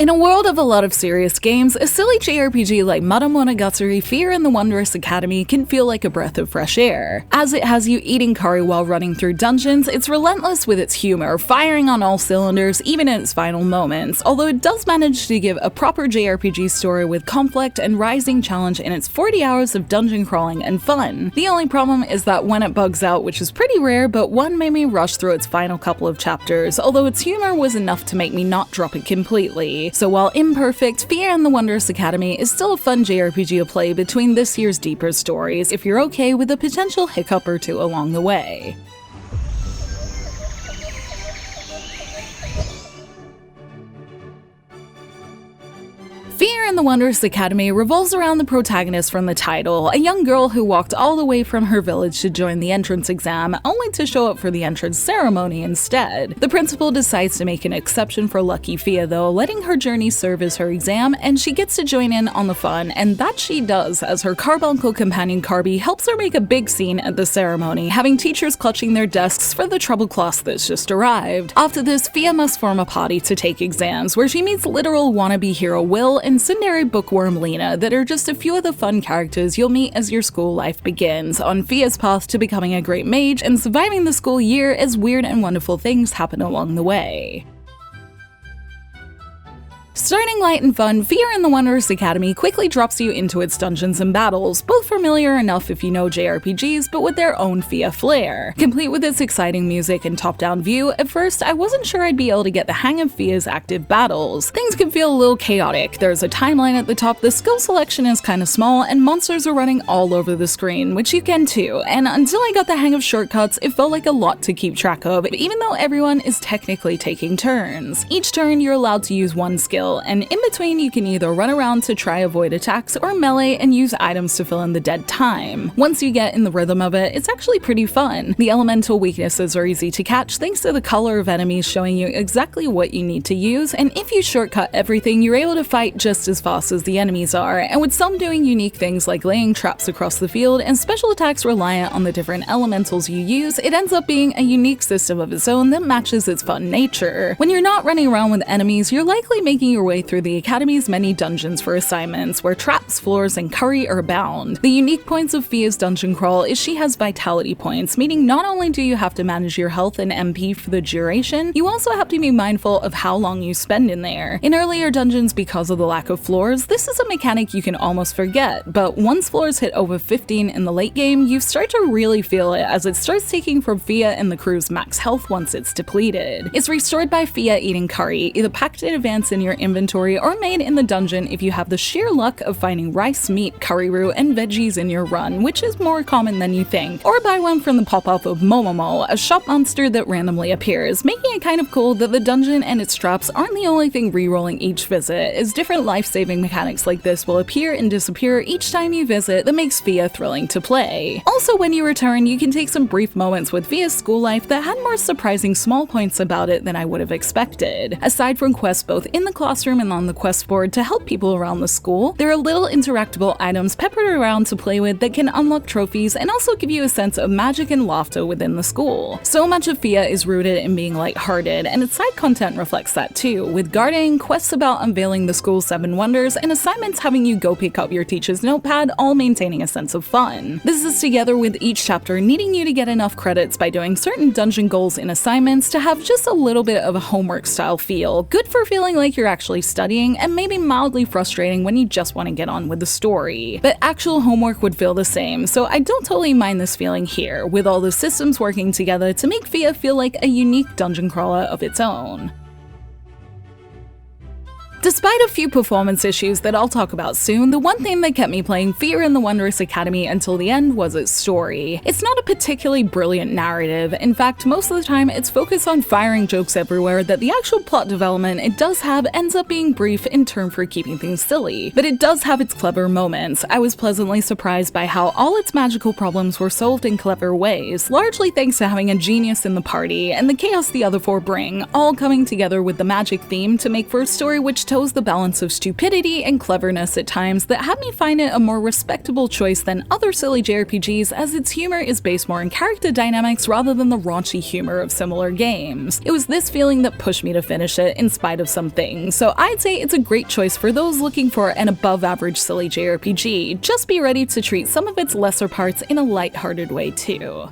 In a world of a lot of serious games, a silly JRPG like Mado Monogatari Fear in the Wondrous Academy can feel like a breath of fresh air. As it has you eating curry while running through dungeons, it's relentless with its humor, firing on all cylinders even in its final moments, although it does manage to give a proper JRPG story with conflict and rising challenge in its 40 hours of dungeon crawling and fun. The only problem is that when it bugs out, which is pretty rare, but one made me rush through its final couple of chapters, although its humor was enough to make me not drop it completely. So while imperfect, Fear in the Wondrous Academy is still a fun JRPG to play between this year's deeper stories if you're okay with a potential hiccup or two along the way. Fear in the Wondrous Academy revolves around the protagonist from the title, a young girl who walked all the way from her village to join the entrance exam, only to show up for the entrance ceremony instead. The principal decides to make an exception for lucky Fia though, letting her journey serve as her exam, and she gets to join in on the fun, and that she does as her carbuncle companion Carby helps her make a big scene at the ceremony, having teachers clutching their desks for the troubled class that's just arrived. After this, Fia must form a party to take exams, where she meets literal wannabe hero Will and tsundere bookworm Lena that are just a few of the fun characters you'll meet as your school life begins, on Fia's path to becoming a great mage and surviving the school year as weird and wonderful things happen along the way. Starting light and fun, Fear in the Wondrous Academy quickly drops you into its dungeons and battles, both familiar enough if you know JRPGs, but with their own Fia flair. Complete with its exciting music and top-down view, at first I wasn't sure I'd be able to get the hang of Fia's active battles. Things can feel a little chaotic, there's a timeline at the top, the skill selection is kinda small, and monsters are running all over the screen, which you can too, and until I got the hang of shortcuts, it felt like a lot to keep track of, even though everyone is technically taking turns. Each turn you're allowed to use one skill, and in between you can either run around to try avoid attacks or melee and use items to fill in the dead time. Once you get in the rhythm of it, it's actually pretty fun. The elemental weaknesses are easy to catch thanks to the color of enemies showing you exactly what you need to use, and if you shortcut everything, you're able to fight just as fast as the enemies are, and with some doing unique things like laying traps across the field and special attacks reliant on the different elementals you use, it ends up being a unique system of its own that matches its fun nature. When you're not running around with enemies, you're likely making your way through the Academy's many dungeons for assignments, where traps, floors, and curry are abound. The unique points of Fia's dungeon crawl is she has vitality points, meaning not only do you have to manage your health and MP for the duration, you also have to be mindful of how long you spend in there. In earlier dungeons, because of the lack of floors, this is a mechanic you can almost forget, but once floors hit over 15 in the late game, you start to really feel it as it starts taking from Fia and the crew's max health once it's depleted. It's restored by Fia eating curry, either packed in advance in your inventory or made in the dungeon if you have the sheer luck of finding rice, meat, curry root, and veggies in your run, which is more common than you think, or buy one from the pop-up of Momomo, a shop monster that randomly appears, making it kind of cool that the dungeon and its traps aren't the only thing re-rolling each visit, as different life-saving mechanics like this will appear and disappear each time you visit that makes Fia thrilling to play. Also, when you return, you can take some brief moments with Fia's school life that had more surprising small points about it than I would have expected. Aside from quests both in the classroom and on the quest board to help people around the school, there are little interactable items peppered around to play with that can unlock trophies and also give you a sense of magic and laughter within the school. So much of Fia is rooted in being lighthearted, and its side content reflects that too, with gardening, quests about unveiling the school's 7 wonders, and assignments having you go pick up your teacher's notepad, all maintaining a sense of fun. This is together with each chapter needing you to get enough credits by doing certain dungeon goals and assignments to have just a little bit of a homework style feel, good for feeling like you're actually studying, and maybe mildly frustrating when you just want to get on with the story. But actual homework would feel the same, so I don't totally mind this feeling here, with all the systems working together to make Fia feel like a unique dungeon crawler of its own. Despite a few performance issues that I'll talk about soon, the one thing that kept me playing Fear in the Wondrous Academy until the end was its story. It's not a particularly brilliant narrative. In fact, most of the time it's focused on firing jokes everywhere that the actual plot development it does have ends up being brief in turn for keeping things silly. But it does have its clever moments. I was pleasantly surprised by how all its magical problems were solved in clever ways, largely thanks to having a genius in the party and the chaos the other 4 bring, all coming together with the magic theme to make for a story which toes the balance of stupidity and cleverness at times that had me find it a more respectable choice than other silly JRPGs, as its humor is based more on character dynamics rather than the raunchy humor of similar games. It was this feeling that pushed me to finish it in spite of some things, so I'd say it's a great choice for those looking for an above-average silly JRPG. Just be ready to treat some of its lesser parts in a lighthearted way too.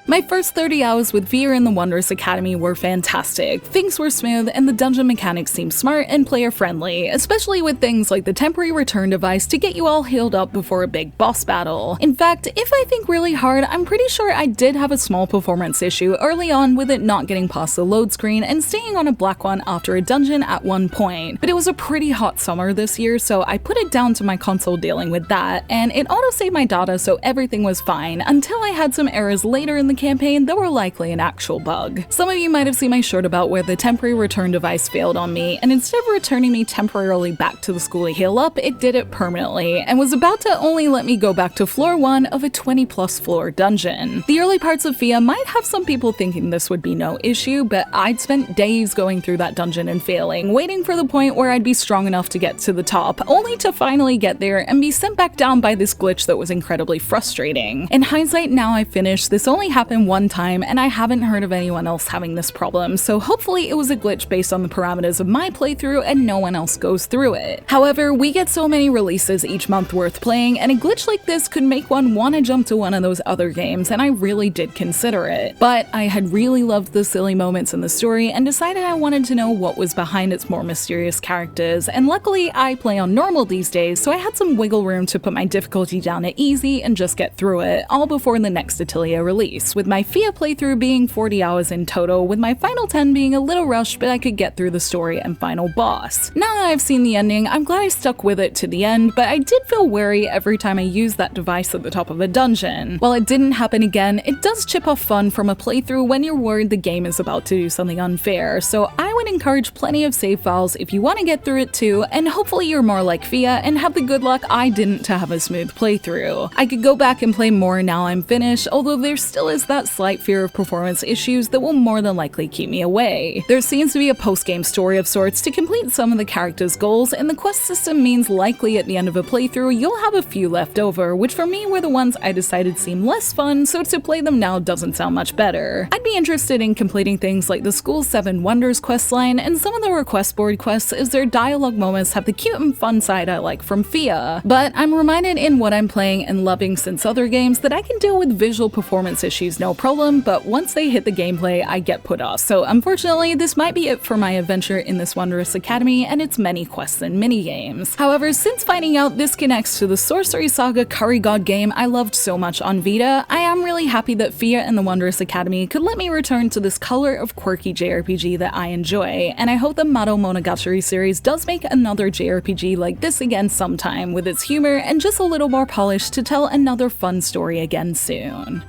My first 30 hours with Via in the Wondrous Academy were fantastic. Things were smooth, and the dungeon mechanics seemed smart and player-friendly, especially with things like the temporary return device to get you all healed up before a big boss battle. In fact, if I think really hard, I'm pretty sure I did have a small performance issue early on with it not getting past the load screen and staying on a black one after a dungeon at one point, but it was a pretty hot summer this year, so I put it down to my console dealing with that, and it auto-saved my data so everything was fine until I had some errors later in the campaign that were likely an actual bug. Some of you might have seen my short about where the temporary return device failed on me, and instead of returning me temporarily back to the school to heal up, it did it permanently, and was about to only let me go back to floor 1 of a 20+ floor dungeon. The early parts of Fia might have some people thinking this would be no issue, but I'd spent days going through that dungeon and failing, waiting for the point where I'd be strong enough to get to the top, only to finally get there and be sent back down by this glitch that was incredibly frustrating. In hindsight, now I've finished, this only happened one time, and I haven't heard of anyone else having this problem, so hopefully it was a glitch based on the parameters of my playthrough and no one else goes through it. However, we get so many releases each month worth playing, and a glitch like this could make one want to jump to one of those other games, and I really did consider it. But I had really loved the silly moments in the story and decided I wanted to know what was behind its more mysterious characters, and luckily I play on normal these days, so I had some wiggle room to put my difficulty down to easy and just get through it, all before the next Atelier release, with my Fia playthrough being 40 hours in total, with my final 10 being a little rushed, but I could get through the story and final boss. Now that I've seen the ending, I'm glad I stuck with it to the end, but I did feel wary every time I used that device at the top of a dungeon. While it didn't happen again, it does chip off fun from a playthrough when you're worried the game is about to do something unfair, so I would encourage plenty of save files if you want to get through it too, and hopefully you're more like Fia and have the good luck I didn't to have a smooth playthrough. I could go back and play more now I'm finished, although there still is that slight fear of performance issues that will more than likely keep me away. There seems to be a post-game story of sorts to complete some of the characters' goals, and the quest system means likely at the end of a playthrough you'll have a few left over, which for me were the ones I decided seemed less fun, so to play them now doesn't sound much better. I'd be interested in completing things like the School 7 Wonders questline and some of the request board quests, as their dialogue moments have the cute and fun side I like from Fia. But I'm reminded in what I'm playing and loving since other games that I can deal with visual performance issues no problem, but once they hit the gameplay, I get put off. So unfortunately, this might be it for my adventure in this Wondrous Academy and its many quests and minigames. However, since finding out this connects to the Sorcery Saga Curry God game I loved so much on Vita, I am really happy that Fia and the Wondrous Academy could let me return to this color of quirky JRPG that I enjoy, and I hope the Mado Monogatari series does make another JRPG like this again sometime, with its humor and just a little more polish to tell another fun story again soon.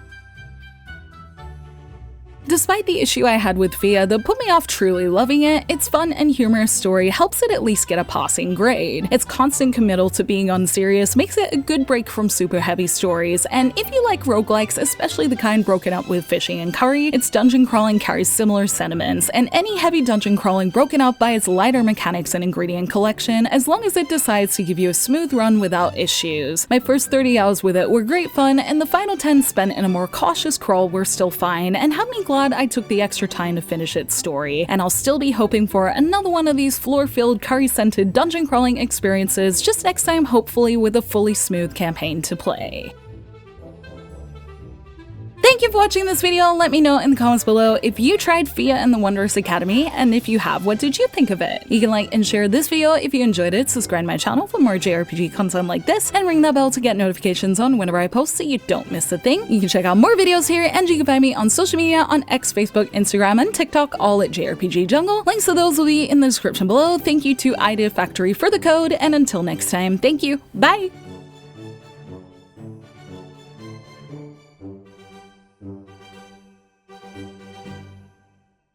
Despite the issue I had with Fia that put me off truly loving it, its fun and humorous story helps it at least get a passing grade. Its constant committal to being unserious makes it a good break from super heavy stories, and if you like roguelikes, especially the kind broken up with fishing and curry, its dungeon crawling carries similar sentiments, and any heavy dungeon crawling broken up by its lighter mechanics and ingredient collection, as long as it decides to give you a smooth run without issues. My first 30 hours with it were great fun, and the final 10 spent in a more cautious crawl were still fine, and had me glad I took the extra time to finish its story, and I'll still be hoping for another one of these floor-filled, curry-scented dungeon crawling experiences just next time, hopefully with a fully smooth campaign to play. Thank you for watching this video. Let me know in the comments below if you tried Fia and the Wondrous Academy, and if you have, what did you think of it? You can like and share this video if you enjoyed it, subscribe to my channel for more JRPG content like this, and ring that bell to get notifications on whenever I post so you don't miss a thing. You can check out more videos here, and you can find me on social media on X, Facebook, Instagram, and TikTok, all at JRPG Jungle. Links to those will be in the description below. Thank you to Idea Factory for the code, and until next time, thank you. Bye!